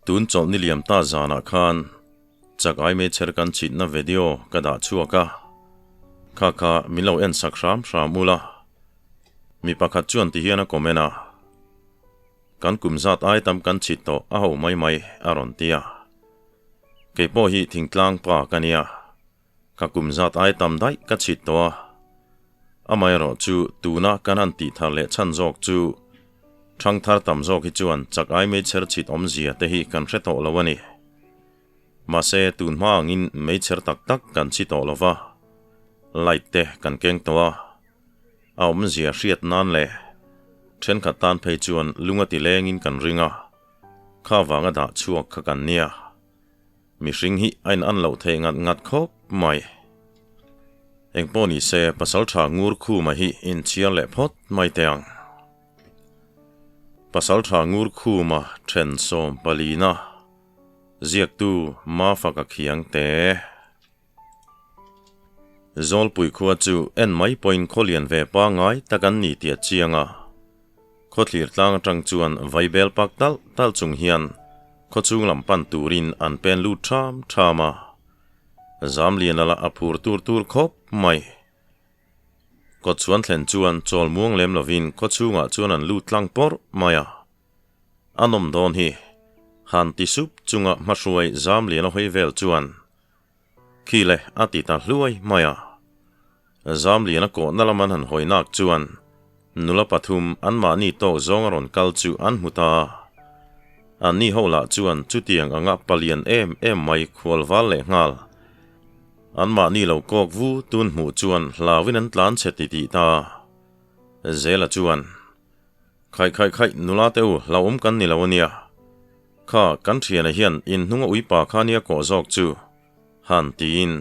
tun chol ni liam ta zana khan chak ai me cher kan chit na video ka da chuaka kha milo en sakram mula mi pakhat chuan ti hian a komena kan kumzat ai tam kan chit to a ho mai aron tia ke po hi thingtlang pa kania ka kumzat ai tam dai ka chit to amai ro chu tuna kanan ti thar le chan jok chu thang thar tam jok hi chuan chak ai me cher chit om zia te hi kan hre to lawani ma se tun ma ngin me cher tak kan chi to lova light te kan keng to a om zia hriat nan le then khatan phei chuan lunga ti lengin kan ringa kha wanga da chuak kha kan nia mi hring hi ain an lo the ngat khop mai engponi se Pasaltha NGURKHUMA hi in chial le phot mai teang Pasaltha NGURKHUMA then som palina ziak tu Mafaka Khiangte zol pui khuwa chu en mai point kholian ve pa ngai takan ni tia chianga khothlir tlang tang chuan vaibel pak tal chung hian khochung lam pan turin an pen lu thama zam lian ala apur tur khop mai ko chuan thlen chuan chol muang lem lovin khochunga chuan an lu tlang por maya anom don hi han ti sup chunga mashruai zam lian hoi vel chuan khile ati ta hluai maya zam lian ko nalaman han hoinak chuan nula pathum an ma ni to zong ron kal chu an muta an ni hola chuan chutiang anga palian em mai khwal wal le ngal an ma ni lo kok vu tun mu chuan hlawin an tlan cheti ti ta zela chuan khai nula teu lawum kan ni lawania kha kan thiana hian in hnunga uipa khania ko zok chu han tin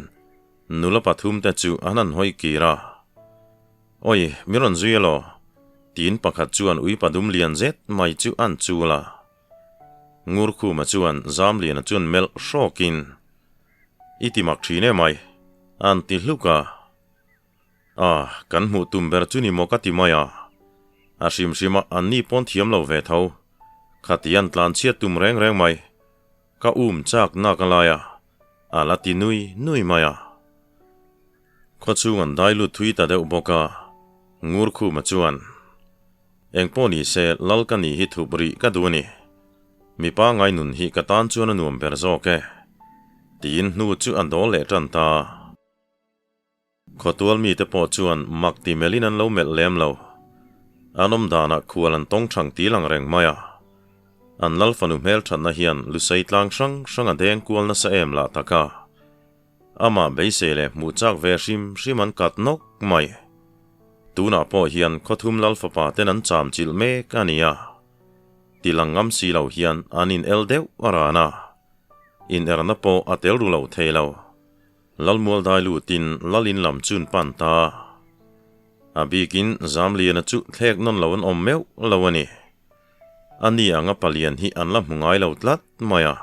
nula pathum te chu anan hoi kira oi miron zuelo tin pakhat chuan uipa dum lian zet mai chu an chula NGURKHUMA chuan zam lian chuan mel shokin itimak thine mai an ti hluka kan mu tumber chuni mokati maya ashim an ni pon thiam lo ve tho khatian tlan chiat tum reng mai ka chak na kalaya ala ti nui maya khochungan dailu thui ta de uboka NGURKHUMA chuan engponi se lalkani hi thubri ka duani mi pa ngai nun hi katan chuan anuam ber zoke tin nu chu an do le tan ta khotual mi te po chuan makti melin an lo mel lem lo anom dana khualan tong thang ti lang reng maya an lal fanu mel than na hian lu sei tlang sang adeng kual na sa em la taka ama beisele mu chak ve shim an kat nok mai tuna po hian khothum lal fa pa ten an cham chil me kania tilangam si lo hian anin eldeu arana in erna po atel ru lo thelo lalmol dailu tin lalin lam chun pan ta abikin zamliana chu thlek non lawon om meu lawani ani anga palian hi anla mungai lo tlat maya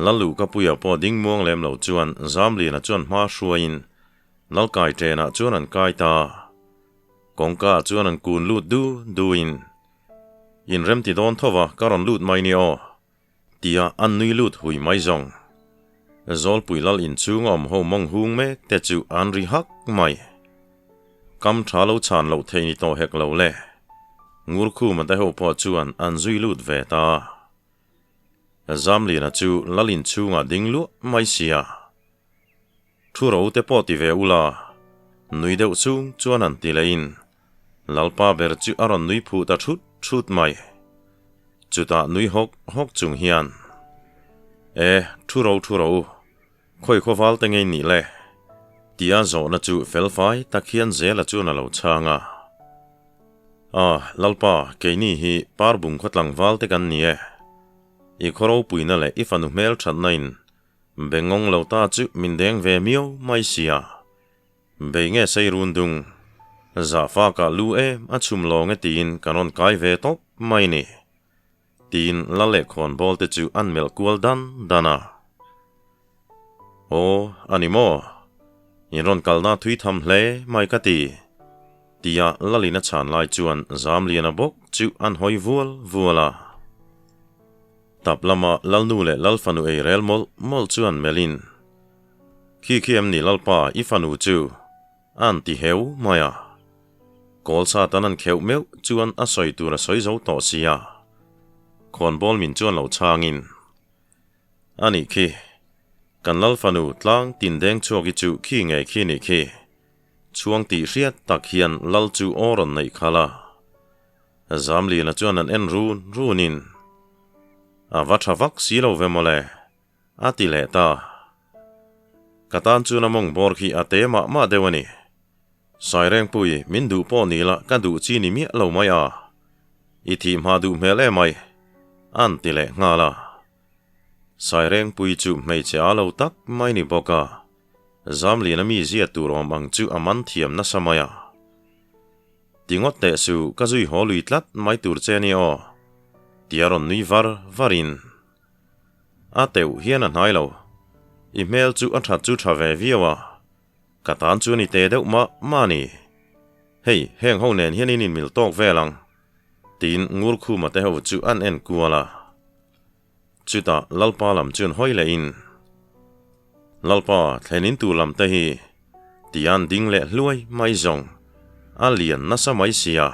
lalu ka puya po ding muang lem lo chuan zamliana chuan ma hruain lalkai tena chuan an kai ta kongka chuan an kun lut duin in rem ti don thowa karon lut mai ni o tia an nui lut hui mai zong zol puilal in chung om ho mong hung me te chu an ri hak mai kam thalo chan lo theini to hek lo le NGURKHUMA te ho po chuan an zui lut ve ta zamli na chu lalin chunga dinglu mai sia thuro te po ti ve ula nui deuh chung chuan an ti lein lalpa ber chu aron nui phu ta thut mai chuta nui hok chung hian thuro khoi khowal te ngei ni le tia zo na chu felfai takhian zela chu na lo changa lalpa keini hi parbung khotlang wal te kan nie I khoro puina le ifanu mel that nain bengong lo ta chu mindeng ve miao mai sia benge sei rundung za fa ka lu achum long tin kanon kai ve top mai ni tin la le khon bol te chu an mel kual dana animo inron kalna thui tham hle mai ka ti tia lalina chan lai chuan zam liana bok chu an hoi vuala tập lama lalnu le lalfanu ei rel mol chuan melin khi em ni lalpa ifanu chu an ti heu maya kol sa tanan kheu meu chuan a soi tura soi zo to sia khon bol min chuan lo changin ani khi kan lalfanu tlang tin deng choki chu khi nge khi ni khi chuang ti riat tak hian lal chu oron nei khala zamli na chuan an en runin avachavak silo vemole atile ta katan chu namong bor khi ate ma dewani saireng pui min du po ni la kan du chi ni mi lo mai a ithi ma du mele mai an tile ngala saireng pui chu mei cha lo tak mai ni boka zamli na mi zia tu rom ang chu aman thiam na samaya tingot te su kazui holui tlat mai tur cheni o tiaron nui varin ateu hian an hai lo email chu atha chu thave viawa katan chu ni te deuh ma ni hei heng ho nen hian in mil tok velang tin NGURKHUMA te ho chu an en kuala chuta lalpa lam chun hoile in lalpa thlenin tu lam te hi tian ding le hluai mai zong alian nasa mai sia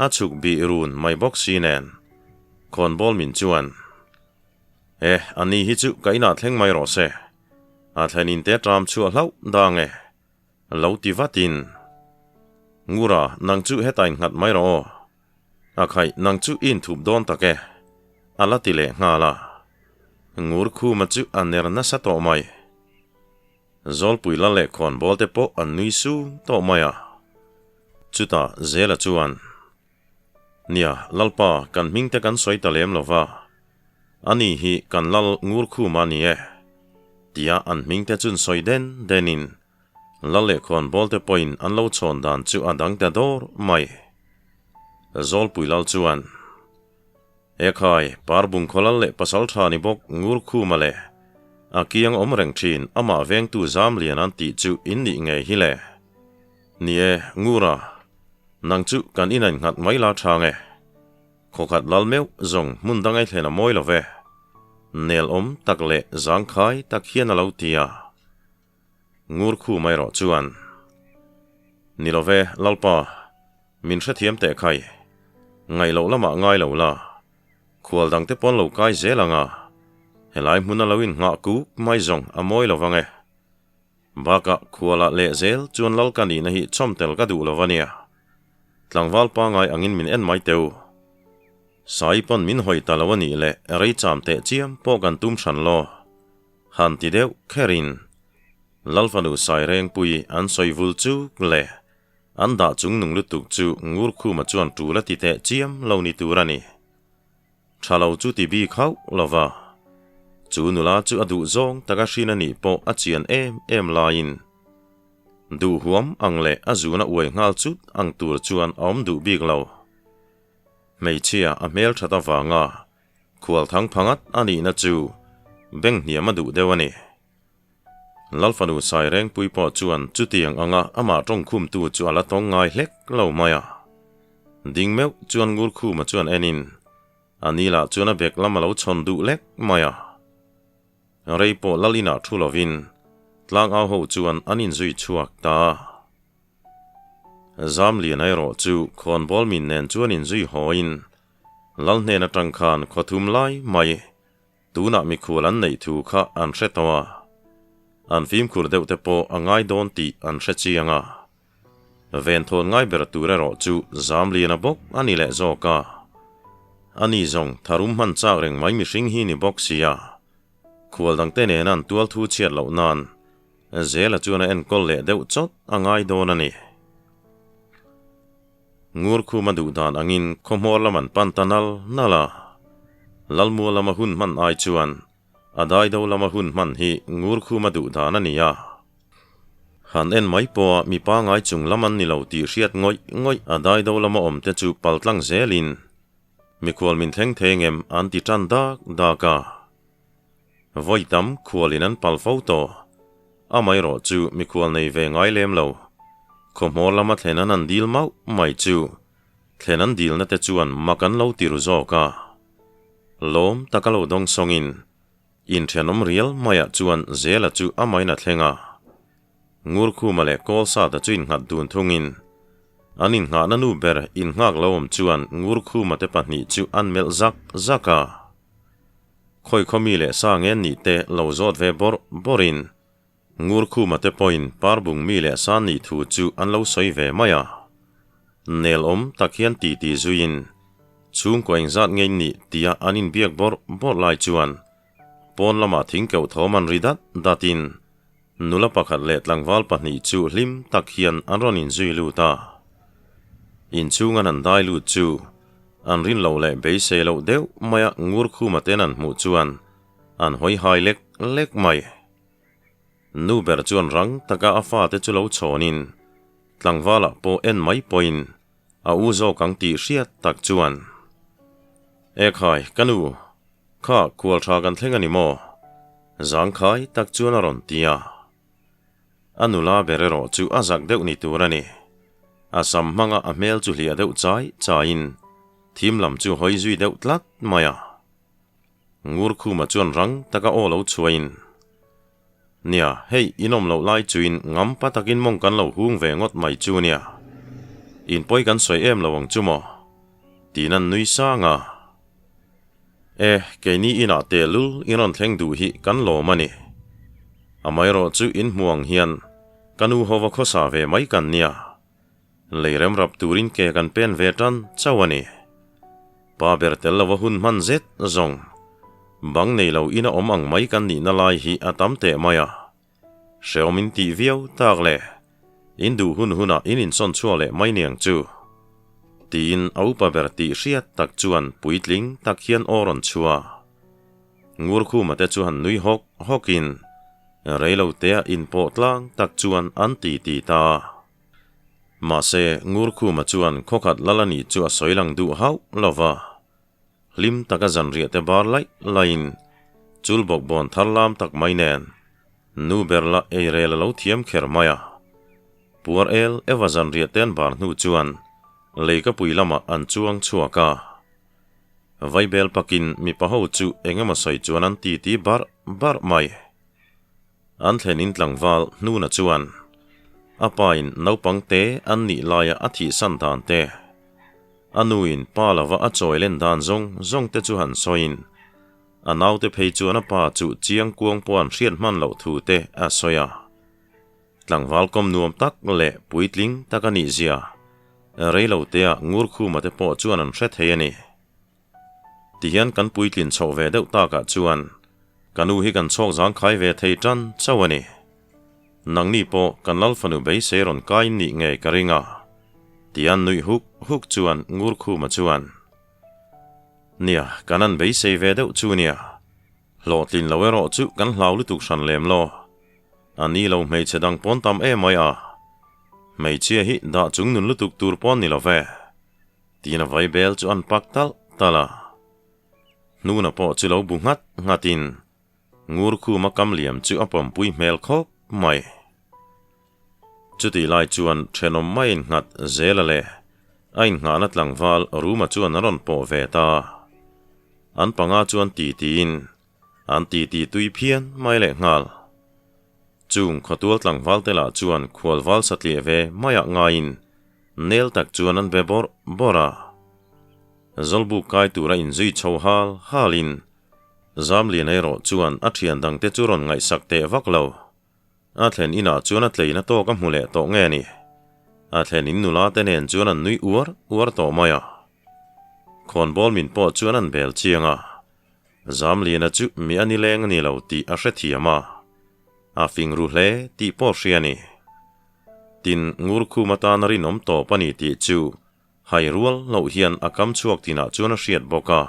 achuk bi run mai boxi nen kon bol min chuan ani hi chu kaina thleng mai ro se a thlenin te tram chu hlau dange lo ti vatin ngura nang chu hetain ngat mai ro a khai nang chu in thup don take ala tile ngala NGURKHUMA chu aner na sa to mai zol puila le kon bol te po an nui su to maya chuta zela chuan nia lalpa kan mingte kan soi talem lova ani hi kan lal NGURKHUMA ni tia an mingte chun soi denin lale kon bolte point an lo chon dan chu adang ta dor mai zol puilal chuan ekhai parbung kholal le Pasaltha ni bok NGURKHUMA le akiang omreng thin ama veng tu zam lian an ti chu in ni nge hi le nie ngura nang chu kan inan ngat mai la thange khokhat lal meu zong mun dangai thlena moi love nel takle zang khai tak hian alo tia NGURKHUMA ro chuan nilove lalpa min thra thiam te khai ngai lo lama ngai lo la khual dang te pon lo kai zelanga helai mun alawin nga ku mai zong amoi lovange baka khuala le zel chuan lal kani na hi chomtel ka du lovania tlangwal pa ngai angin min en mai teu sai pon min hoi talawani le rei cham te chiam po kan tum than lo han ti deu kherin lalfanu saireng pui an soi vul chu le an da chung nung lu tuk chu NGURKHUMA chuan tu la ti te chiam lo ni turani thalo chu ti bi khau lova chu nula chu adu zong taka shina ni po achian em lain du huam angle azuna uai ngal chut ang tur chuan om du big lo meichia a mel thata wanga khual thang phangat ani na chu beng hiam adu dewani lalfanu saireng pui po chuan chutiang anga ama tong khum tu chu ala tong ngai hlek lo maya ding meu chuan NGURKHUMA chuan enin anila chuan a bek lama lo chon du lek maya rei po lalina thulovin tlang au ho chuan anin zui chuak ta zam lian ai ro chu khon bol min nen chuan in zui hoin lal hne na tang khan khothum lai mai tuna mi khulan nei thu kha an hretawa an fim khur deuh te po angai don ti an hrechianga ven thon ngai ber tura ro chu zam lian a bok ani le zoka ani zong tharum man chak reng mai mi hring hi ni bok sia khual dang te nen an tual thu chiat lo nan zela chuan en kol le deuh chot angai don ani NGURKHUMA du dan angin khomor laman pantanal nala lalmu lama hun man ai chuan adai do lama hun man hi NGURKHUMA du dan ania han en mai po mi pa ngai chung laman ni lo ti hriat ngoi adai do lama om te chu paltlang zelin mi khwal min thleng thengem an ti tan daka voitam khwalin an pal photo amai ro chu mi khwal nei ve ngai lem lo khomor lama thlenan an dil mau mai chu thlenan dil na te chuan makan lo ti ru zoka lom takalo dong songin in thianom rial maya chuan zela chu amaina thlenga NGURKHUMA le kolsa ta chuin ngat dun thungin anin nga nanu ber in ngak lom chuan NGURKHUMA te pahni chu anmel zaka khoi khomi le sa ngen ni te lo zot ve borin NGURKHUMA te point parbung mi le sa ni thu chu an lo soi ve maya nel takhian ti zuin chung koing zat ngei ni tia anin biak bor lai chuan pon lama thingkeu thoman ridat datin nula pakhat le tlangwal pahni chu hlim takhian anronin zui lu ta in chungan an dai lu chu an rin lo le beise lo deu maya NGURKHUMA tenan mu chuan an hoi hai lek mai nu ber chuan rang taka afa te chu lo chonin tlangwala po en mai point a u zo kang ti hriat tak chuan khai kanu kha kual tha kan thlenga ni mo zang khai tak chuan aron tia anula berero chu azak deuh ni turani asam manga a mel chu hlia deuh chain thim lam chu hoi zui deuh tlat maya NGURKHUMA chuan rang taka o lo chuain nia hei inom lo lai chuin ngam patakin mong kan lo hung ve ngot mai chu nia in poi kan soi em lawang chu mo tinan nui sa nga ke ni ina te lul inon thleng du hi kan lo mani amai ro chu in muang hian kanu howa khosa ve mai kan nia leirem rap turin ke kan pen ve tan chawani pa ber tel lawa hun man zet zong bang nei lo ina omang mai kan ni na lai hi atam te maya sheomin ti viau tak le indu huna inin son chuale mai niang chu tin au pa ber ti hriat tak chuan puitling tak hian oron chua NGURKHUMA te chuan nui hokin reilo te in po tlang tak chuan an ti ta ma se NGURKHUMA chuan khokhat lalani chu a soilang du hau lova lim taka zan ria te bar lai lain chulbok bon tharlam tak mai nen nu berla e rela lo thiam kher maya puar el evazan ria ten bar nu chuan leika puilama an chuang chuaka vaibel pakin mi paho chu engema soi chuan an ti bar mai an thlenin tlangwal nu na chuan apain naupang te an ni laya athi san dan te anuin palawa a choilen dan zong te chu han soin anau te phei chuan a pa chu chiang kuang pon hrian man lo thu te a soya tlangwal kom nuam tak le puitling takani zia reilo te a NGURKHUMA te po chuan an hret heiani tihian kan puitlin chho ve deuh ta ka chuan kanu hi kan chok zang khai ve thei tan chawani nangni po kan lalfanu be seron kai ni nge karinga tian nui huk chuan NGURKHUMA chuan nia kanan be se ve deuh chu nia lotlin lawero chu kan hlau lutuk san lem lo ani lo mei chedang pon tam e mai a mei chia hi da chung nun lutuk tur pon ni lo ve tina vai bel chu an paktal tala nuna po chu lo bungat ngatin NGURKHUMA kam liam chu apam pui mel khop mai chuti lai chuan thenom mai ngat zelale ain ngana tlangwal ruma chuan aron po ve ta an panga chuan tin an ti tui phian mai le ngal chung khotual tlangwal tela chuan khwalwal satli ve maya ngain nel tak chuan an be bora zolbu kai tura in zui chho halin zamlian ero chuan athian dang te churon ngai sakte vaklo athen ina chuan atleina to ka mule to nge ni athen in nula te nen chuan an nui uar to maya khon bol min po chuan an bel chianga zamlian chu mi ani leng ni lo ti a hrethiama a fingru hle ti po hriani tin NGURKHUMA tan rinom to pani ti chu hai rual lo hian akam chuak tina chuan a hriat boka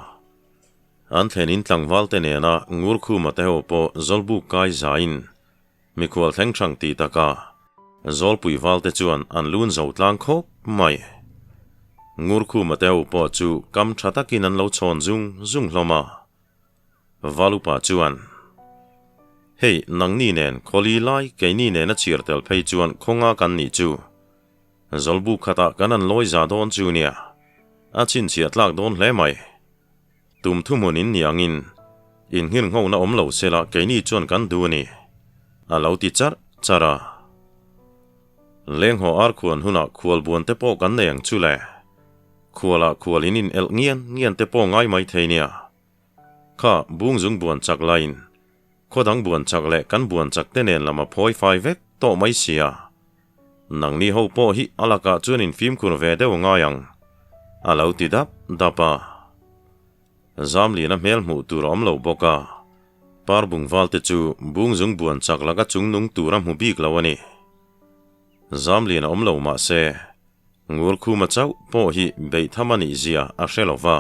an thlenin tlangwal te nena NGURKHUMA te ho po zolbu kai zain mikwal thleng thang ti taka zolpui walte chuan an lun zo tlang khop mai NGURKHUMA te ho po chu kam thatakin an lo chon zung hloma valupa chuan hei nangni nen kholi lai keini nen a chirtel phei chuan khonga kan ni chu zolbu khata kan an loi za don chu nia a chin chiat lak don hle mai tum thu munin niangin in hin ngau na omlo sela keini chuan kan du ni alo ti chara leng ho ar khuan huna khual buan te po kan neng chule khuala khualin in el nghian te po ngai mai theinia kha bung jung buan chak lain khodang buan chak le kan buan chak te nen lama phoi fai vek to mai sia nang ni ho po hi alaka chuan in film khur ve deu ngayang alo ti dapa zamli na mel mu tur om lo boka par bung valte chu bung jung buan chak laga chung nung turam hu bik lawani zamli na om lo ma se NGURKHUMA chau po hi bei thamani zia a hrelowa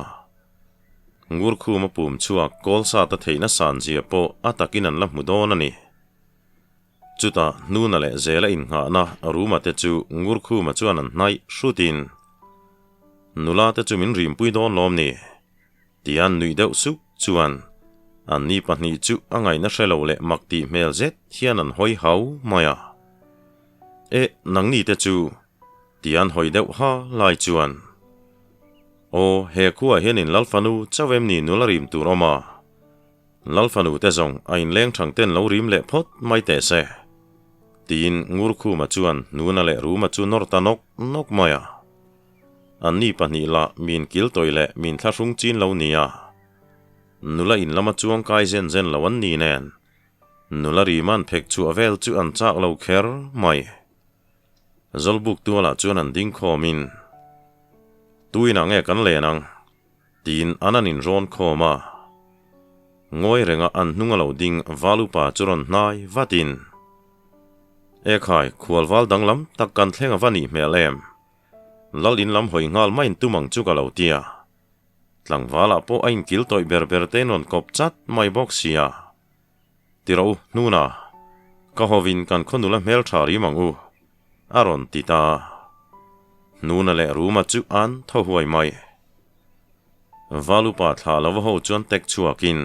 NGURKHUMA pum chuak kolsa ta theina san zia po atakin an la mudon ani chuta nuna le zela in nga na ruma te chu NGURKHUMA chuan an hnai hrutin nula te chu min rim pui don lom ni tian nui deuh su chuan an ni pahni chu angai na hrelo le makti mel zet hian an hoi hau maya nang ni te chu tian hoi deuh ha lai chuan o he khuwa hian in lalfanu chawem ni nularim tur oma lalfanu te zong ain leng thang ten lo rim le phot mai te se tin NGURKHUMA chuan nuna le ruma chu norta nok maya an ni pahni la min kil toile min thlahung chin lo nia nula in lama chuang kai zen lawan ni nen nula riman phek chu avel chu an chak lo kher mai zolbuk tuala chuan an ding khomin tuina nge kan le nang tin ananin ron khoma ngoi renga an hnunga lo ding valupa churon hnai vatin khai khualwal danglam takkan thlenga vani melem lalin lam hoi ngal main tumang chu ka lo tia tlangwala po ain kil toi berber te non kop chat mai box sia tiro nuna ka hovin kan khonula mel thari mangu aron tita nuna le ruma chu an tho huai mai valupa thala wa ho chuan tek chuakin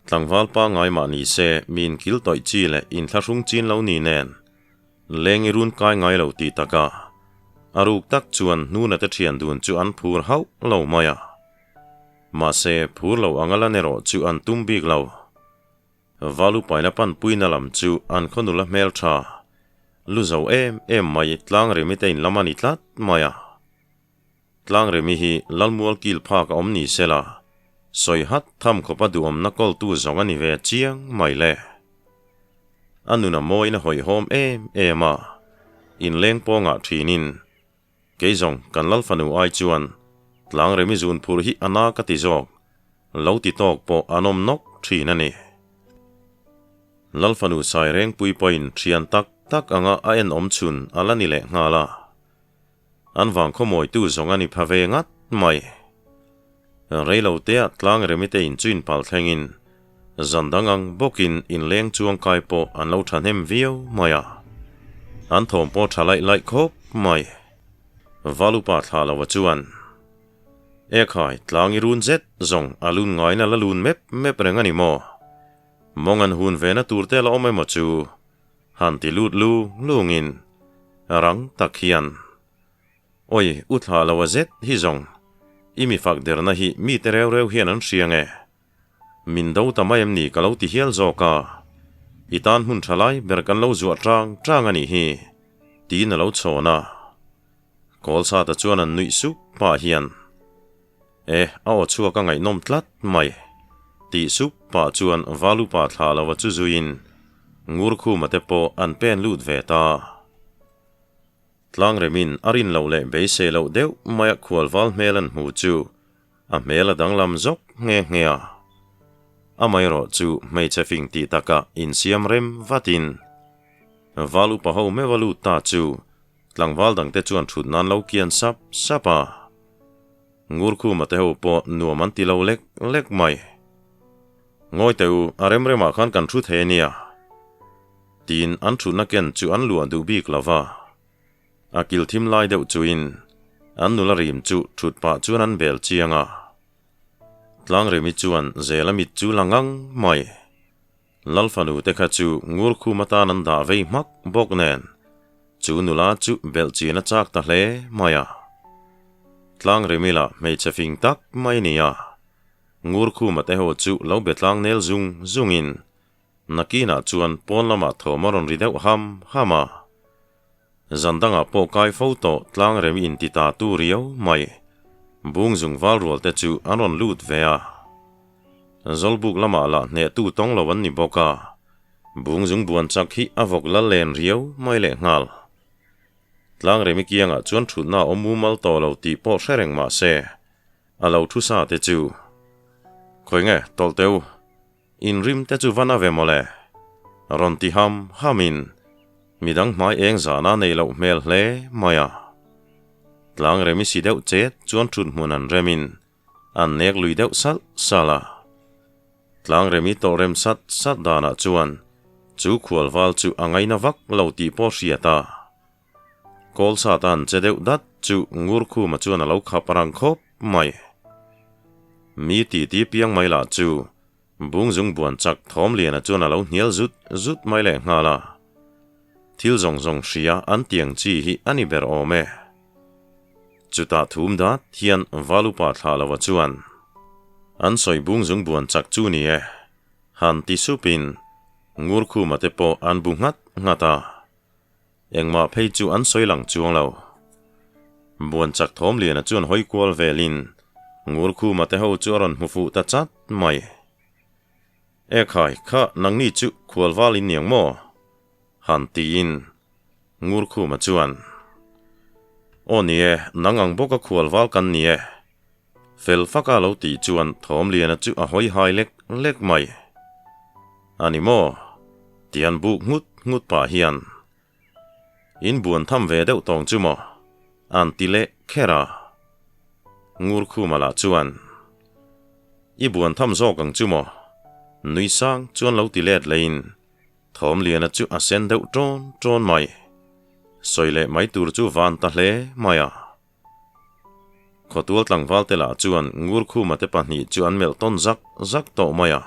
tlangwal pa ngai ma ni se min kil toi chi le in thlahung chin lo ni nen lengi run kai ngai lo ti taka aruk tak chuan nuna te thian dun chu an phur hau lo maya ma se phur lo angala nero chu an tum bik lo valupa na pan puina lam chu an khonula mel tha luzo em mai tlang remi te in lamani tlat maya tlang remi hi lalmual kil pha ka omni sela soi hat tham khopa duam na kol tu zongani ve chiang mai le anuna moina hoi hom ema in leng ponga thinin keizong kan lalfanu ai chuan tlang remi zun phur hi ana ka ti jok lo ti tok po anom nok thinani lalfanu sai reng pui point thian tak anga a en om chun alani le ngala anwang khomoi tu zongani phave ngat mai reilo te tlang remi te in chuin pal thlengin zandangang bokin in leng chuang kai po an lo thanem viau maya an thom po thalai lai khop mai valupa thala wa chuan khai tlangi run zet zong alun ngai na lalun mep rengani mo mongan hun vena turte la omai mo chu han ti lut lungin rang takhian oi uthala wa zet hi zong imi fak derna hi mi te reu hian an hriange min do tamayem ni kalau ti hial zoka itan hun thalai berkan lo zuwa trang ani hi ti na lo chona kolsa ta chuan an nui su pa hian aw chua ka ngai nom tlat mai ti su pa chuan valupa thala wa chu zuin NGURKHUMA te po an pen lut ve ta tlang remin arin lo le be se lo deu maya khwalwal melan hu chu a mela danglam zok nge amai ro chu mei chefing ti taka in siam rem vatin valupa ho me valu ta chu tlangwal dang te chuan thut nan lo kian sapa NGURKHUMA te ho po nuaman ti lo lek mai ngoi teu arem rema khan kan thu the nia tin an thu na ken chu an lua du bik lava akil thim lai deuh chuin an nula rim chu thut pa chuan an bel chianga tlang remi chuan zelamit chu langang mai lalfanu te kha chu NGURKHUMA ta nan da vei mak bok nen chu nula chu bel china chak ta hle maya tlang remila mei chefing tak mai nia NGURKHUMA te ho chu lo betlang nel zungin nakina chuan pon lama thomaron rideu hama zandanga po kai photo tlang remi in tita tu riau mai bung zung val rol te chu anon lut vea zolbuk lama la ne tu tong lo wan ni boka bung zung buan chak hi avok la len riau mai le ngal tlang remi kianga chuan thutna omumal to lo ti po shereng ma se alo thu sa te chu khoi nge tol teu in rim te chu vana ve mole ron ti hamin midang mai eng zana nei lo mel hle maya tlang remi si deuh chet chuan thun hmunan remin an nek lui deuh sala tlang remi to rem sat dana chuan chu khualwal chu angai na vak lo ti po hriata kol satan che deuh dat chu NGURKHUMA chuan alo khaparang khop mai mi ti piang mai la chu bung zung buan chak thom lian a chuan alo hnial zut mai le ngala thil zong hria an tiang chi hi ani ber ome chuta thum da thian valupa thlalawa chuan an soi bung zung buan chak chu ni e han ti supin NGURKHUMA te po an bu ngata engma phei chu an soi lang chuang lo buan chak thom lian a chuan hoi kwal velin NGURKHUMA te ho chu ron hmufu ta chat mai e khai kha nangni chu khwalwal in niang mo han tiin NGURKHUMA chuan onie nangang boka khwalwal kan nie fel faka lo ti chuan thom lian a chu a hoi hai lek mai animo tian buk ngut pa hian in buan tham ve deuh tong chu mo an tile khera NGURKHUMA la chuan i buan tham zo kang chu mo nui sang chuan lo ti let lein thom lian a chu a sen deuh tron mai soile mai tur chu van ta hle maya khotual tlangwal te la chuan NGURKHUMA te pahnih chu an mel ton zak to maya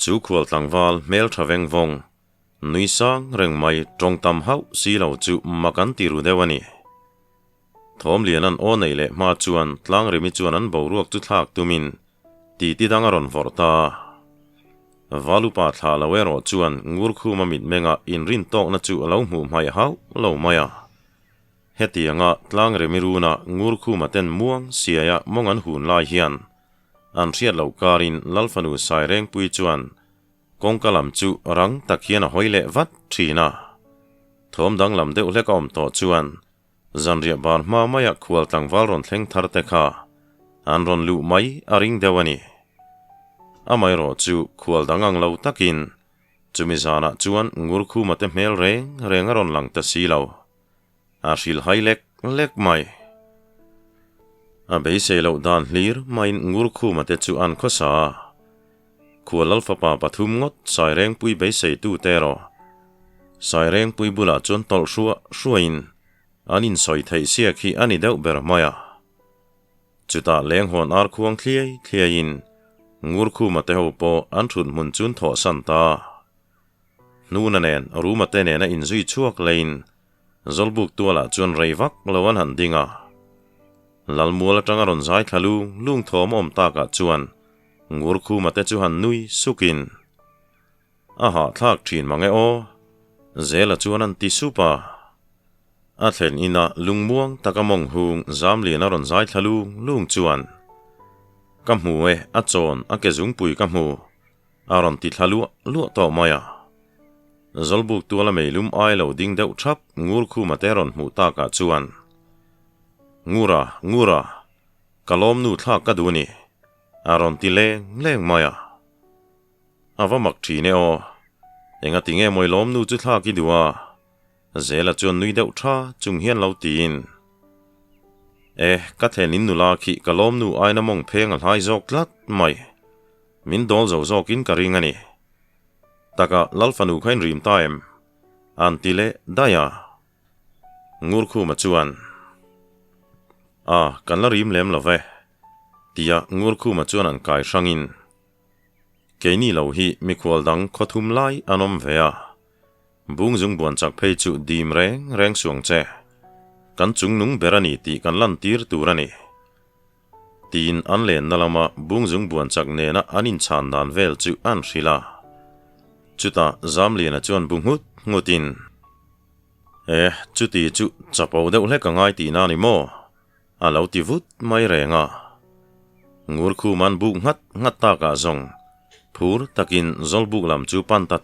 chu khual tlangwal mel thaveng vong nui sang reng mai tong tam hau si lo chu makan ti ru dewani thom lian an o nei le ma chuan tlang remi chuan an boruak chu thlak tumin ti dangaron vorta valupa thlawero chuan NGURKHUMA mit menga in rin tok na chu alo hmu mai hau lo maya hetianga tlang remi runa NGURKHUMA ten muang siaya mongan hun lai hian an riat lo karin lalfanu sai reng pui chuan kongkalam chu rang takhian a hoile vat thina thom dang lam deuh hlek om to chuan zanria bar ma maya khwal tlangwal ron thleng thar te kha an ron lu mai aring dewani amai ro chu khwal dangang lo takin chumi zana chuan NGURKHUMA te hmel reng ron lang ta si lo a hril hai lek mai a beise lo dan hlir main NGURKHUMA te chu an khosa khwal alfa pa pathum ngot sai reng pui beise tu tero sai reng pui bula chuan tol hruain anin soi thei sia khi ani deuh ber maya chuta leng hon ar khuang thliain NGURKHUMA te ho po an thun mun chun tho san ta nuna nen ruma te ne na in zui chuak lein zolbuk tuala chuan reivak lowan han dinga lalmual atanga ron zai thalu lung thom om ta ka chuan NGURKHUMA te chu han nui sukin aha thak thin mange o zela chuan an ti supa a thlen ina lungmuang takamong hung zamlian a ron zai thalu lung chuan kamhu e a chon a ke zung pui kamhu aron ti thlua lu to maya zolbuk tuala meilum ai lo ding deuh thap NGURKHUMA te ron hmu ta ka chuan ngura kalom nu thla ka duni aron ti leng maya ava mak thi ne o enga tinge moilom nu chu thla ki duwa zela chuan nui deuh tha chung hian lo tin ka thenin nula khi kalom nu aina mong pheng al hai zok tlat mai min dol zo kin karing ani taka lalfanu khain rim time antile daya NGURKHUMA chuan kan la rim lem love tia NGURKHUMA chuan an kai hrangin keini lo hi mi khwal dang khothum lai anom vea bung zung buan chak phei chu dim reng suang che kan chung nung berani ti kan lan tir turani tin an len nalama bung zung buan chak ne na anin chan dan vel chu an hrila chuta zam lian a chuan bung hut ngutin chuti chu chapo deuh hlek angai ti na ni mo alo ti vut mai renga ngurkhuman buk ngat ta ka zong phur takin zolbuk lam chu pan ta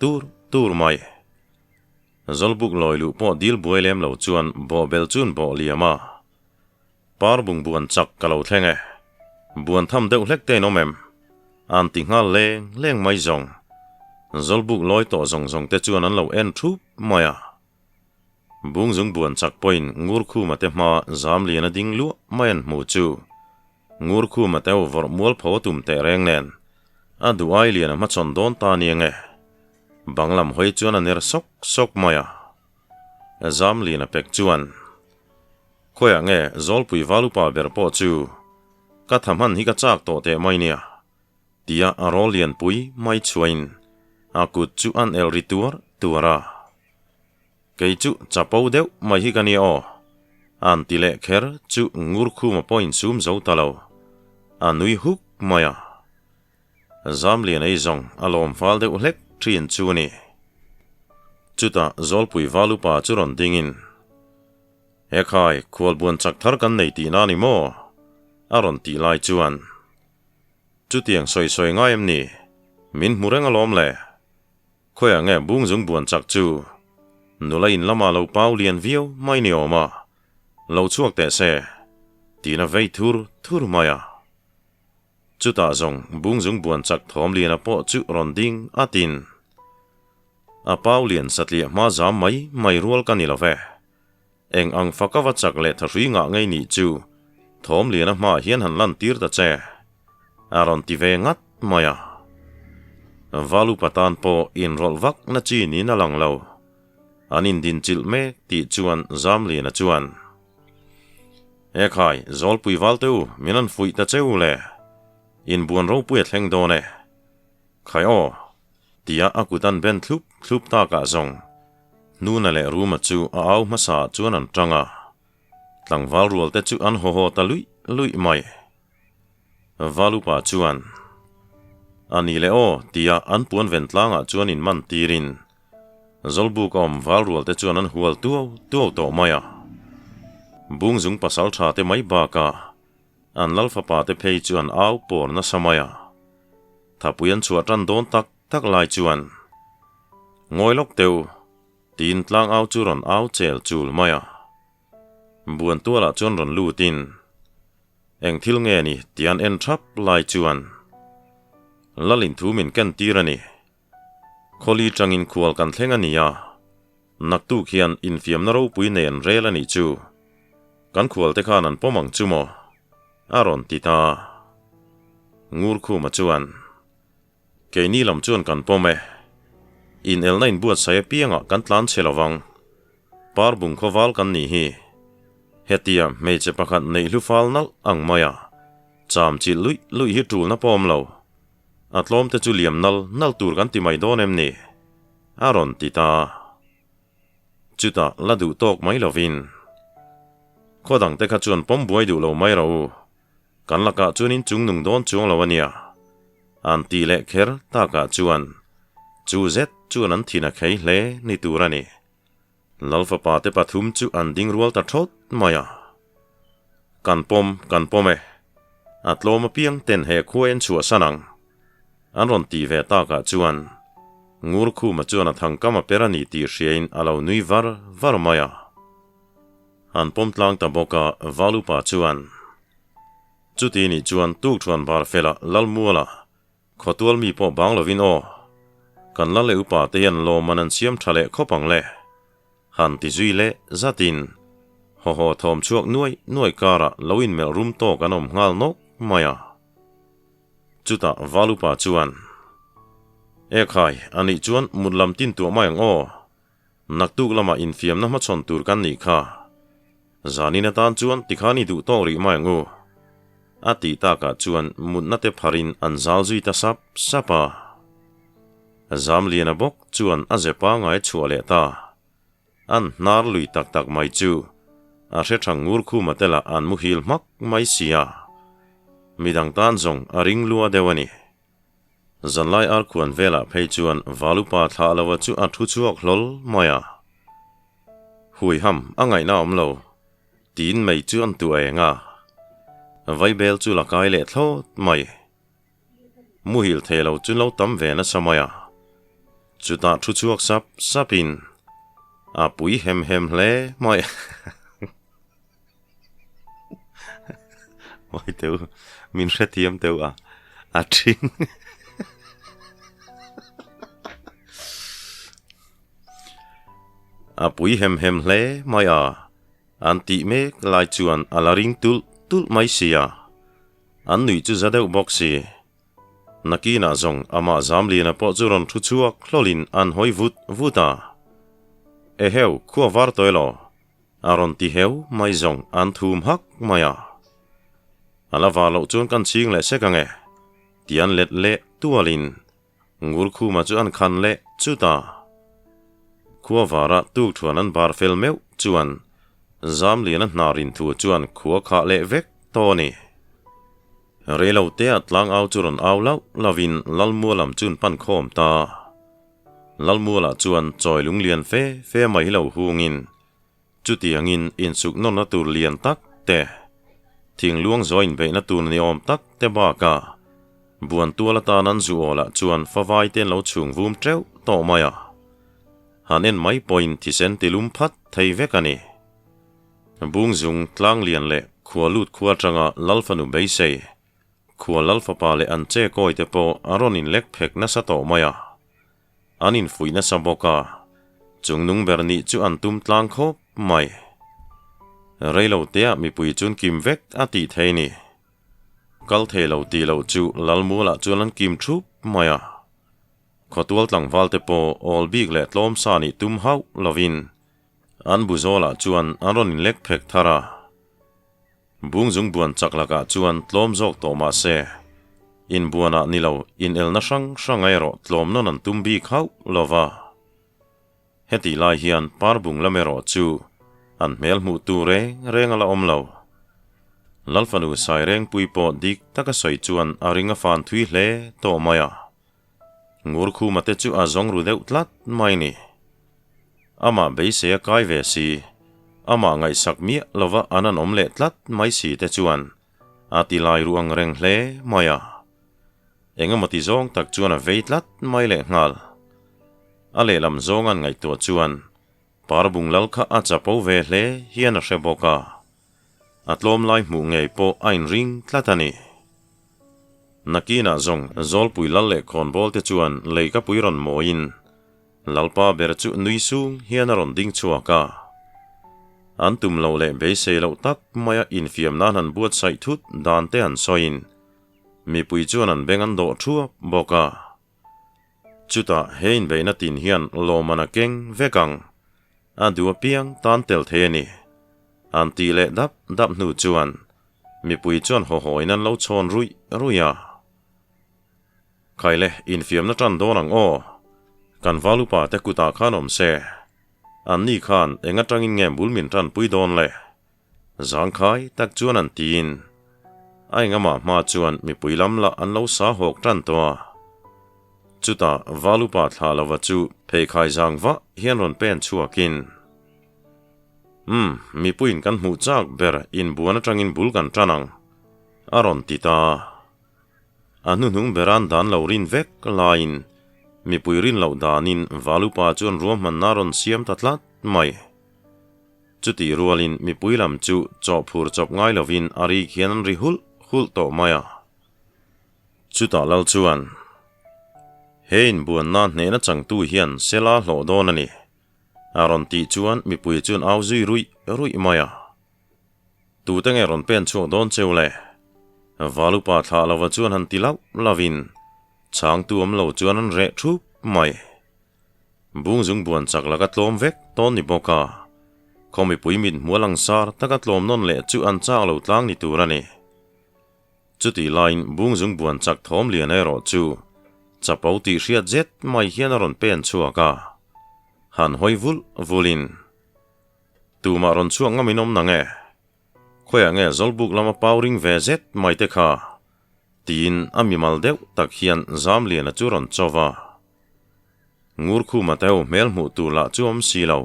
tur mai zolbuk loilu po dil buailem lo chuan bo bel chun bo liama par bung buan chak kalo thlenge buan tham deuh hlek te no mem an ti nga leng mai zong zolbuk loi to zong te chuan an lo en thup maya bung zung buan chak point ngurkhuma te ma zam lian a ding lu mayan mu chu ngurkhuma te vor mual pho tum te reng nen a du ai lian ma chon don ta ni nge banglam hoi chuan a ner sok maya zam lian a pek chuan khoya nge zolpui valupa ber po chu ka thamhan hi ka chak to te mai nia tia a rol lian pui mai chuain a kut chu an el rituar tuara kei chu chapo deuh mai hi kani o an tile kher chu ngurkhuma point sum zo talo anui huk maya zam lian ei zong alom fal deuh hlek thin chu ni chuta zolpui valupa churon dingin ekhai khol buan chak thar kan nei ti na ni mo aron ti lai chuan chu tiang soi ngai em ni min mureng alom le khoya nge bung zung buan chak chu nula in lama lo pau lian viau mai ni oma lo chuak te se tina vei thur maya chuta zong bung zung buan chak thom lian a po chu ronding atin a pau lian satlia ma zam mai rual kan ilove eng ang fakawa chak le thrui nga ngai ni chu thom lian a ma hian han lan tir ta che aron ti ve ngat maya valu patan po in rol vak na chi ni na lang lo anin din chil me ti chuan zam lian a chuan ekhai zolpui valteu minan fui ta cheu le in buan ro pui thleng do ne khai o tia akutan ben thlup ta ka zong nuna le ruma chu a au masa chuan an tanga tlangwal rual te chu an ho ta lui mai valu pa chuan ani le o tia an puan ven tlanga chuan in man tirin zolbuk om val rual te chuan an hual tu to maya bung zung Pasaltha te mai ba ka an lalfa pa te phei chuan au por na samaya thapuyan chua tran don tak lai chuan ngoi lok teu tin tlang au churon au chel chul maya buan tuala chuan ron lu tin eng thil nge ni tian en thap lai chuan lalin thu min kan tirani kholi changin khual kan thlenga nia naktu khian infiam na ro pui nen relani chu kan khual te khan an pomang chumo aron tita ngurkhuma chuan keini lam chuan kan pome in el9 buat saya pianga kan tlan chelawang par bung khowal kan ni hi hetia meche pakhat nei lu fal nal ang maya cham chi lui hi tul na pom lo atlom te chu liam nal tur kan ti mai don em ni aron tita chuta ladu tok mai lovin khodang te kha chuan pom buai du lo mai ro kan laka chuanin chung nung don chung lawania an ti le kher ta ka chuan chu zet chuan an thina khei hle ni turani lalfa pa te pathum chu an ding rual ta thot maya kan pome atlom piang ten he khoen chua sanang an ron ti ve ta ka chuan ngurkhuma chuan a thangkama perani ti hriain alo nui var maya an pom tlang ta boka valu pa chuan chuti ni chuan tuk thuan bar fela lalmuala khotual mi po banglovin o kan la le upa te yan lo manan siam thale khopang le han ti zui le zatin ho thom chuak nuai kara loin mel rum to kanom ngal nok maya chuta valu pa chuan ekhai ani chuan mudlam tin tu mayang o naktuk lama infiam na ma chon tur kan ni kha zanina tan chuan tikhani du to ri mayangu ati ta ka chuan mutna te pharin anzal zui ta sapa zam liana bok chuan azepa ngai chuale ta an nar lui tak mai chu a hre thang ngurkhuma tela an muhil mak mai sia midang tan zong aring lua dewani zanlai ar khuan vela phei chuan valupa thla lawa chu a thu chuak hlol maya hui ham angai na omlo tin mei chu an tu enga vai bel chu la kai le thlo mai mu hil thelo chu lo tam ve na samaya chu ta thu chuak sapin a pui hem hle mai oi teu min retiam teu a thing a pui hem hle mai an ti me lai chuan alaring tul mai sia an nui chu zadeu boxi nakina zong ama zamli na po churon thu chuak hlolin an hoi vuta e heu khua var toilo aron ti heu mai zong an thum hak maya ala valo chun kan ching le sekange tian let le tualin NGURKHUMA chu an khan le chuta khua vara tuk thuan an bar fel meu chuan zamli na narin thu chuan khua kha le vek toni relo te atlang au churon au lavin lalmualam chun pan khom ta lalmuala chuan choi lung lian fe mai lo hungin chuti angin insuk non na tur lian tak te thing luang zoin be na tur ni om tak te ba ka buan tuala ta nan zuola chuan fawai ten lo chung vum treu to maya hanen mai point thi sen tilum phat thei vekani bung zung tlang lian le khua lut khua tanga lalfanu beisei khua lalfa pa le an che koi te po aronin lek phek na sa to maya anin fui na saboka chungnung berni chu an tum tlang khop mai reilo te mi pui chun kim vek ati theini kal thelo ti lo chu lalmula chuan an kim thup maya khotual tlang valte po all big le tlom sani tum hau lovin an buzola chuan aronin lek phek thara bung zung buan chaklaka chuan tlom jok to ma se in buana nilo in el na sang aero tlom non an tumbi khau lova heti lai hian parbung lamero chu an mel mu tu reng ala omlo lalfanu sai reng pui po dik taka soi chuan aringa fan thui hle to maya NGURKHUMA te chu azong ru deuh tlat mai ni ama beise kai ve si ama ngai sak mi lova anan om le tlat mai si te chuan ati lai ruang reng hle maya engamati zong tak chuan a veitlat mai le ngal ale lam zong an ngai to chuan parbung lalkha a chapo ve hle hian a hreboka atlom lai mu ngei po ain ring tlatani nakina zong zol pui lal le khon bol te chuan leika pui ron moin lalpa ber chu nui sung hian a ron ding chuaka antum lo le be se lo tak maya infiam nan han buat sai thut dan te an soin mi pui chuan an bengan do thua boka chuta hein be na tin hian lo mana keng vekang adua piang tan tel theni an ti le dap nu chuan mi pui chuan ho hoinan lo chon ruya khaile infiam na tan donang o kan valupa te kuta khanom se an ni khan enga tangin nge bulmin tan pui don le zang khai tak chuan an tin ai ngama ma chuan mi puilam la an lo sa hok tan to chuta valupa thlalawa chu phei khai zangwa hian ron pen chuakin mi puin kan mu chak ber in buana tangin bul kan tanang aron tita anu nung beran dan laurin vek lain mi puirin lo danin valupa chuan ruam man naron siam tatlat mai chuti rualin mi puilam chu chophur chop ngai lovin ari khian ri hul to maya chuta lal chuan hein buan na ne na changtu hian sela hlo don ani aron ti chuan mi pui chuan auzui rui maya tu tenge ron pen chu don cheule valupa thlalawa chuan han tilau lavin chang tu am lo chuan an re thup mai bung zung buan chaklaka tlom vek ton ni boka khomi pui min mualang sar taka tlom non le chu an chak lo tlang ni turani chuti line bung zung buan chak thom lian ero chu chapau ti hriat zet mai hian aron pen chuaka han hoi vulin tu ma ron chuang ngaminom nange khoya nge zolbuk lama powering ve zet mai te kha tin amimal deuh tak hian zam lian a chu ron chowa NGURKHUMA teu mel hmuh tur la chu om si lo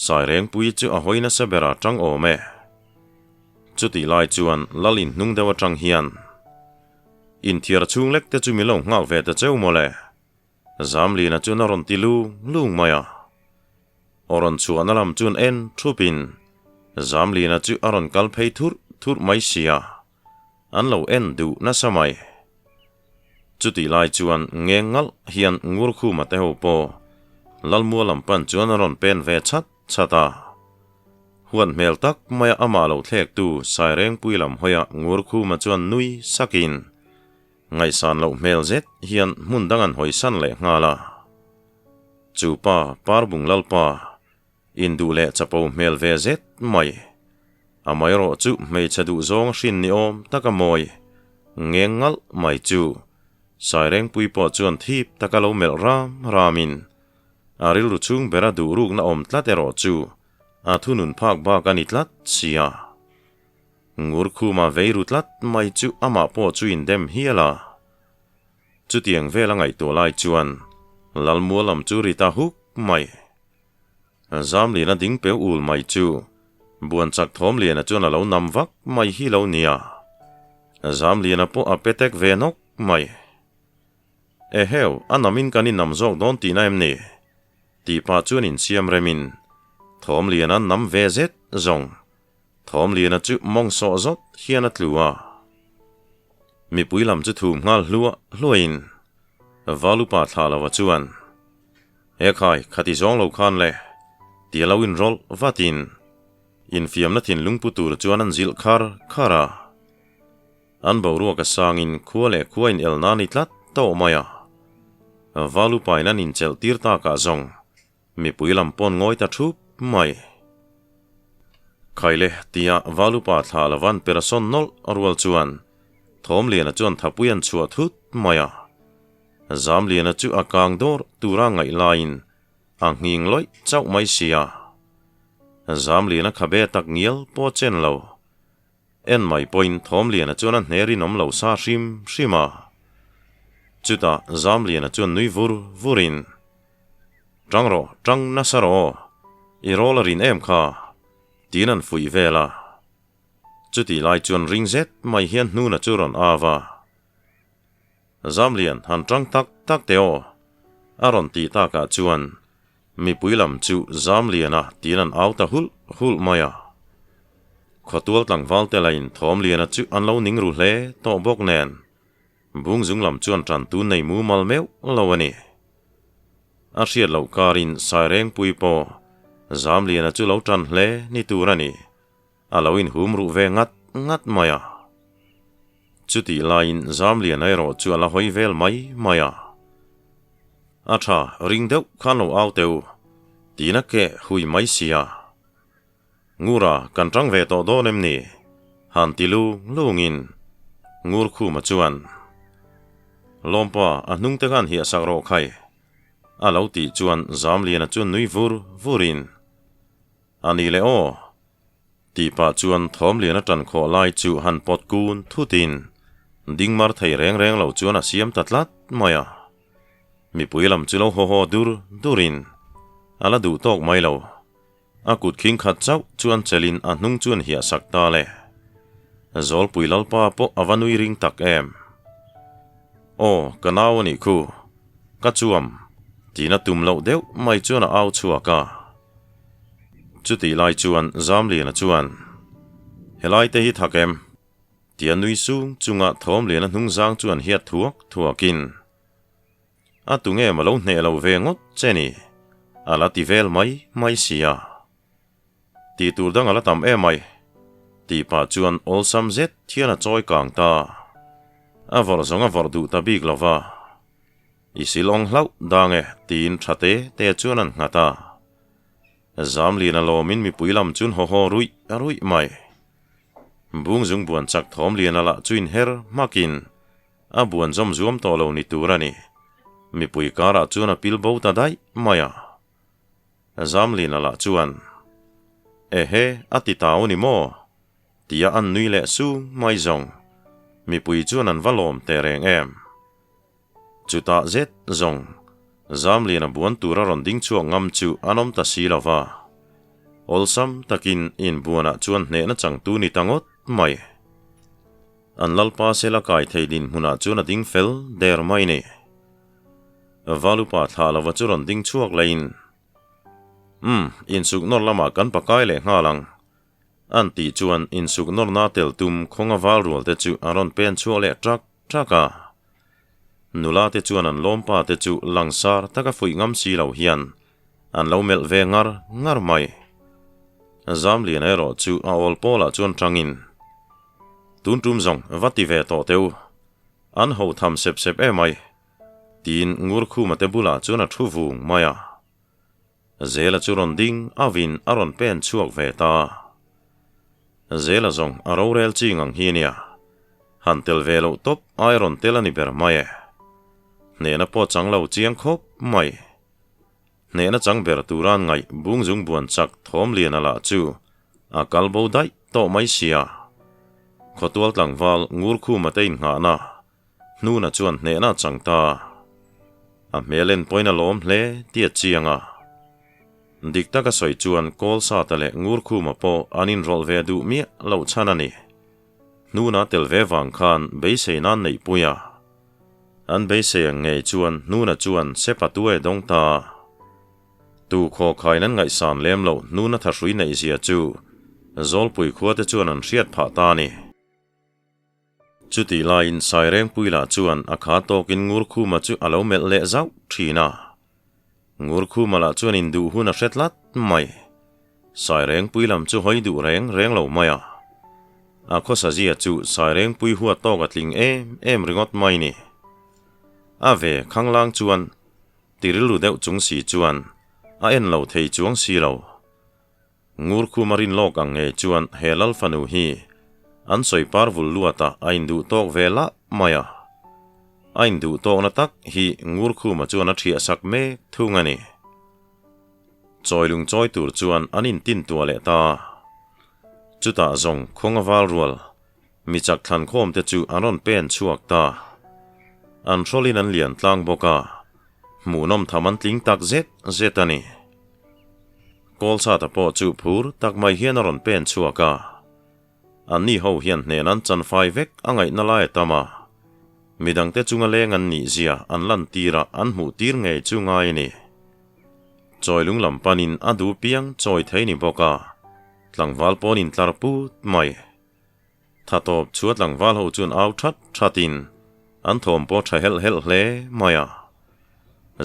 sai reng pui chu a hoina sabera tang o me chuti lai chuan lalin hnung dewa tang hian in thiar chung lek te chu mi lo ngak ve te cheu mole zam lian a chu na ron ti lung maya oron chuan alam chun en thupin zam lian a chu aron kal phei thur mai sia an lo en du na samai chuti lai chuan ngengal hian NGURKHUMA te ho po lalmua lampan chuan aron pen ve chata huan mel tak maya ama lo thlek tu sai reng pui lam hoya NGURKHUMA chuan nui sakin ngai san lo mel zet hian mun dangan hoi san le ngala chupa parbung lalpa indu le chapo mel ve zet mai amai ro chu mei chadu zong shin ni om takamoi ngengal mai chu sai reng pui po chuan thip takalo mel ramin aril ru chung bera du ruk na om tlat ero chu a thunun phak ba kanitlat sia NGURKHUMA veiru tlat mai chu ama po chu in dem hiala chu tiang vela ngai to lai chuan lalmua lam chu rita huk mai zam lina ding pe ul mai chu buan chak thom lian a chuan a lo nam vak mai hi lo nia zam lian a po a petek ve nok mai e heu anamin kanin nam zok don ti na em ni ti pa chuan in siam remin thom lian an nam ve zet zong thom lian a chu mong so zot hian a tlua mi pui lam chu thum ngal hluain valupa thlalawa chuan e khai khati zong lo khan le ti lo in rol vatin in fiam na thin lungputur chuan an zil khara an boruwa ka sangin khua le khuain elna ni tlat to maya valupa in in chel tirta ka zong mi pui lam pon ngoi ta thup mai khaile tia valupa thlalawan person nol arwal chuan thom lian a chuan thapuyan chua thut maya zam lian a chu akang dor tura ngai lain ang hing loi chau mai sia zam lian a khabe tak ngial po chen lo en mai point thom lian a chuan an hneri nom lo sa shima chuta zam lian a chuan nui vurin trang nasaro irolarin em kha tinan fui vela chuti lai chuan ring zet mai hian hnu na churon awa zam lian han trang tak teo aron ti ta ka chuan mi puilam chu zam lian a tinan auta hul maya khotual tlang valte lain thom lian a chu an lo ning ru hle to bok nen bung zung lam chuan tran tu nei mu mal meu lawani a hriat lo karin sai reng pui po zam lian a chu lo tran hle ni turani aloin hum ru ve ngat maya chuti lain zam lian ai ro chu ala hoi vel mai maya acha ring deuh khan lo au teu tina ke hui mai sia ngura kan tang ve to don em ni han ti lungin NGURKHUMA chuan lompa a hnung te kan hi sak ro khai alo ti chuan zam lian a chuan nui vurin ani le o ti pa chuan thom lian a tan kho lai chu han pot kun thutin dingmar thei reng lo chuan a siam tatlat maya mi puilam chu lo ho durin ala du tok mai lo akut king khat chau chuan chelin a hnung chuan hi sak ta le zol puilal pa po avanui ring tak em o kanaw ni khu ka chuam tina tum lo deuh mai chuan a au chuaka chuti lai chuan zam lian a chuan helai te hi thakem tian nui sung chunga thom lian a hnung zang chuan hiat thuakin atunge malo hne lo ve ngot cheni ala ti vel mai sia ti tur dang ala tam mai ti pa chuan ol sam zet thiana choi kang ta avor zonga vor du ta big lova isilong hlau dange tin thate te chuan an ngata zam lian a lomin mi puilam chun ho rui mai bung zung buan chak thom lian ala chuin her makin a buan zom zuam to lo ni turani mi pui kara chuan a pilbo ta dai maya zam lian ala chuan ehe ati taw ni mo tia an nui le su mai zong mi pui chuan an valom te reng em chuta zet zong zam lian buan tura ron ding chuak ngam chu anom ta si lova olsam takin in buana chuan hne na changtu ni tangot mai an lalpa sela kai theidin huna chuan a ding fel der mai ni valupa thlalawa chu ron ding chuak lain in suk nor lama kan pakai le ngalang an ti chuan in suk nor na tel tum khonga wal rul te chu aron pen chu le traka nula te chuan an lompa te chu langsar taka fui ngam si lo hian an lo mel ve ngar mai zam lian ero chu a ol pola chuan trangin tun tum zong vati ve to teu an ho tham sep e mai tin NGURKHUMA te bula chuan a thu vung maya zela chu ron ding avin aron pen chuak ve ta zela zong aro rel chingang hinia hantel velo top iron telani ber mai nena po changlo chiang khop mai nena chang ber turan ngai bung jung buan chak thom lian ala chu a kalbo dai to mai sia khotual tlangwal NGURKHUMA te in nga na nu na chuan nena changta a melen poina lom hle tia chianga dikta ka soi chuan kol sa tale NGURKHUMA po anin rol ve du mi lo chanani nu na tel ve wang khan beise nan nei puya an beise ngei chuan nu na chuan sepatu e dong ta tu kho khai nan ngai san lem lo nu na tha hrui nei zia chu zol pui khuate chuan an hriat pha ta ni chuti la in saireng puila chuan a kha tokin NGURKHUMA chu alo mel le zau thina NGURKHUMA la chuan in du hun a hretlat mai saireng puilam chu hoi du reng lo maya a khosa zia chu saireng pui huwa tok atling em ringot mai ni ave khanglang chuan tirilu deuh chung si chuan a en lo thei chuang si lo NGURKHUMA rin lok ang nge chuan helal fanu hi an soi parvul luata ain du tok vela maya ain du tok na tak hi NGURKHUMA chuan a thia sak me thungani choilung choi tur chuan anin tin tua le ta chuta zong khonga wal rual mi chak thlan khom te chu aron pen chuak ta an throlin an lian tlang boka munom thaman tling tak zetani kolsa ta po chu phur tak mai hian aron pen chuaka an ni ho hian hnen an chan fai vek angai na lai tama midang te chunga leng an ni zia an lan tira an hmu tir ngei chu ngai ni choilung lam panin adu piang choi thei ni boka tlangwal ponin tlarpu mai thatop chuat tlangwal ho chun au thatin an thom po tha hel hle maya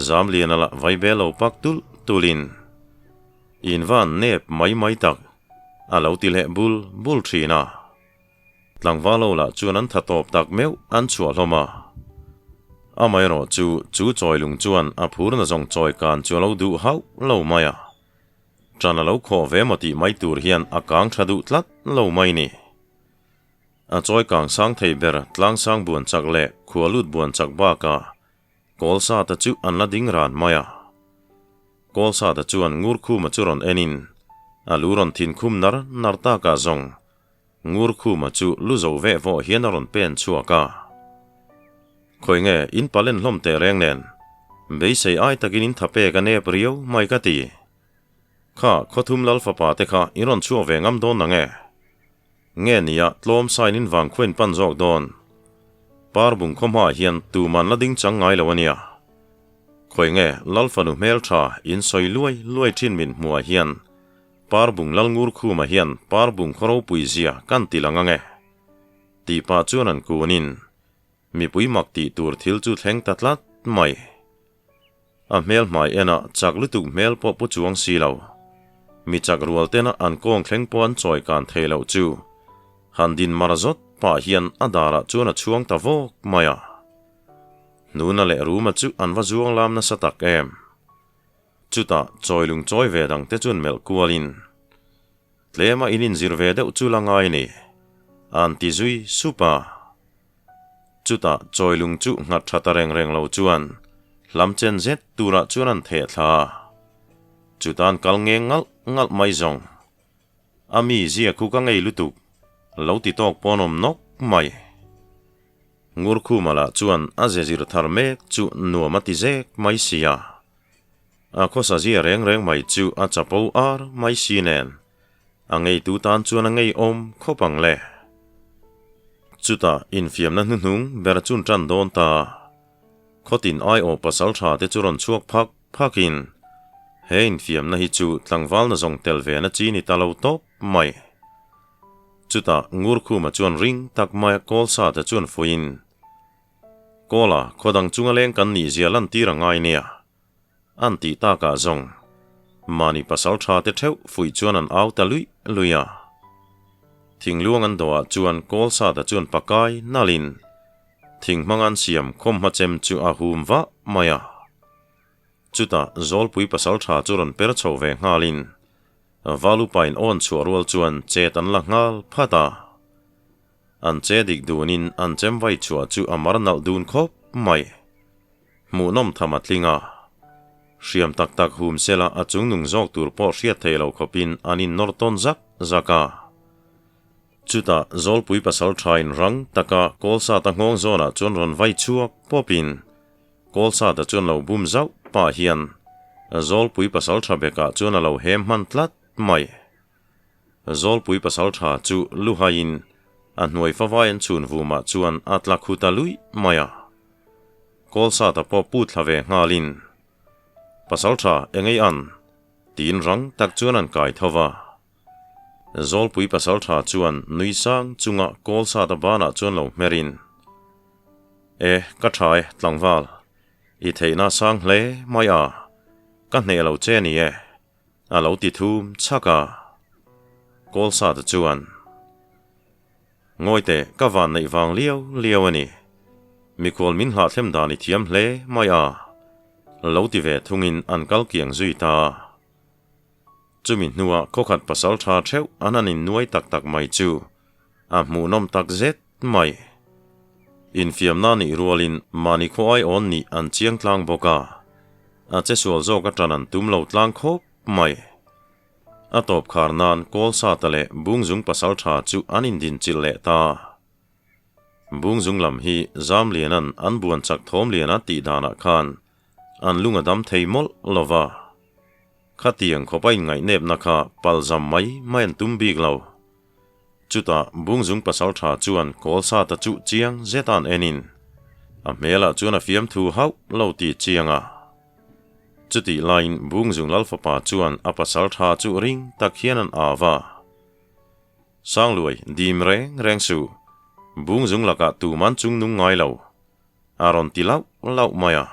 zam lian ala vai belo pak tulin in van nep mai tak alo til he bul thina tlangwalo la chuan an thatop tak meu an chua hloma amai ro chu choilung chuan a phur na zong choi kan chu lo du hau lo maya trana lo kho ve mati mai tur hian a kang thadu tlat lo mai ni a choi kang sang thei ber tlang sang buan chak le khualut buan chak ba ka kolsa ta chu an la ding ran maya kolsa ta chuan NGURKHUMA churon enin aluron thin khum narta ka zong NGURKHUMA chu luzo ve vo hian aron pen chuaka khoi nge in palen hlom te reng nen beise ai takin in thape ka ne priyo mai ka ti kha khothum lal fa pa te kha iron chu ve ngam don na nge nia tlom sain in wang khwen pan jok don par bung khoma hian tu man la ding chang ngai lawania khoi nge lal fanu mel tha in soi luai thin min mua hian par bung lal NGURKHUMA hian par bung khoro pui zia kan tilanga nge ti pa chuan an kunin mi pui mak ti tur thil chu thleng tatlat mai a mel mai ena chak lutuk mel po pu chuang si lo mi chak rual tena an kong thleng pon choi kan thelo chu handin marazot pa hian adara chuan a chuang ta vok maya nuna le ruma chu an va zuang lam na satak em chuta choilung choi ve dang te chun mel kualin tlema inin zirve de chu langai ni an ti zui supa chuta choilung chu ngat thata reng lo chuan lamchen zet tura chuan an the thla chutan kal nge ngal mai zong ami zia khu ka ngei lutuk lo ti tok ponom nok mai NGURKHUMA la chuan azezir thar mek chu nuamati zek mai sia a khosa zia reng mai chu a chapo ar mai si nen angei tu tan chuan angei om khopang le chuta infiam na hnung ber chun tran don ta khotin ai o Pasaltha te churon chuak phakin he infiam na hi chu tlangwal na zong tel ve na chi ni talo top mai chuta NGURKHUMA chuan ring tak mai kol sa te chuan fuin kola khodang chunga leng kan ni zia lan ti rangai nia an ti ta ka zong mani Pasaltha te theu fui chuan an au ta luya thingluang an doa chuan kol sa ta chuan pakai nalin thingmangan siam khom ma chem chu a hum wa maya chuta zol pui Pasaltha churon per chho ve ngalin valu pain on chuarwal chuan chetan la ngal phata an che dik dunin an chem vai chua chu amarnal dun khop mai mu nom thamatlinga siam tak hum sela achung nung zok tur po hriat thelo khopin anin norton zaka chuta zol pui Pasaltha in rang taka kolsa ta ngong zona chon ron vai chuak popin kolsa ta chon lo bum zau pa hian zol pui Pasaltha beka chon lo hem man tlat mai zol pui Pasaltha chu luhain an hnuai fawain chun vuma chuan atla khuta lui maya kolsa ta po pu thlave ngalin Pasaltha engei an tin rang tak chuan an kai thowa zol pui Pasaltha chuan nui sang chunga kolsa ta bana chuan lo merin ka thai tlangwal I theina sang hle maya ka hne lo che ni a lo ti thum chaka kolsa ta chuan ngoite ka van nei wang liao ani mikol min hla thlem dani thiam hle maya lo ti ve thungin an kal kiang zui ta chumin nuwa kokhat Pasaltha theu ananin nuai tak mai chu a mu nom tak zet mai infiam na ni rualin mani khoi on ni an chiang tlang boka a che sual zo ka tranan tum lo tlang khop mai atop kharnan kolsa tale bungzung Pasaltha chu anin din chille ta bungzung lam hi zam lianan an buan chak thom liana ti dana khan an lunga dam theimol lova khatiang khopain ngai nep nakha palzam mai main tumbik lo chuta bungzung Pasaltha chuan kolsa ta chu chiang zetan enin a mela chuan a fiam thu hau lo ti chianga chuti line bungzung lalfapa chuan a Pasaltha chu ring takhian an awa sangluai dim reng su bungzung laka tu man chung nung ngai lo aron ti lau maya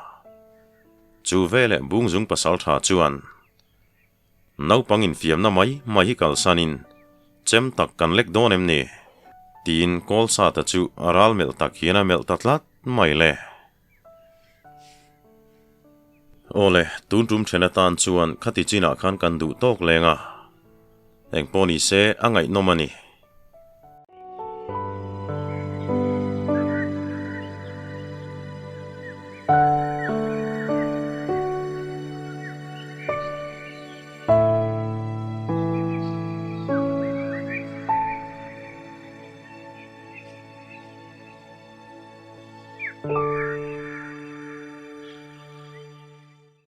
chu vele bungzung Pasaltha chuan nau pangin fiam na mai hi kalsanin chem tak kan lek donem ni tin kolsa ta chu aral mel takhiana mel tatlat mai le ole tuntum thenatan chuan khati china khan kan du tok lenga engponi se angai nomani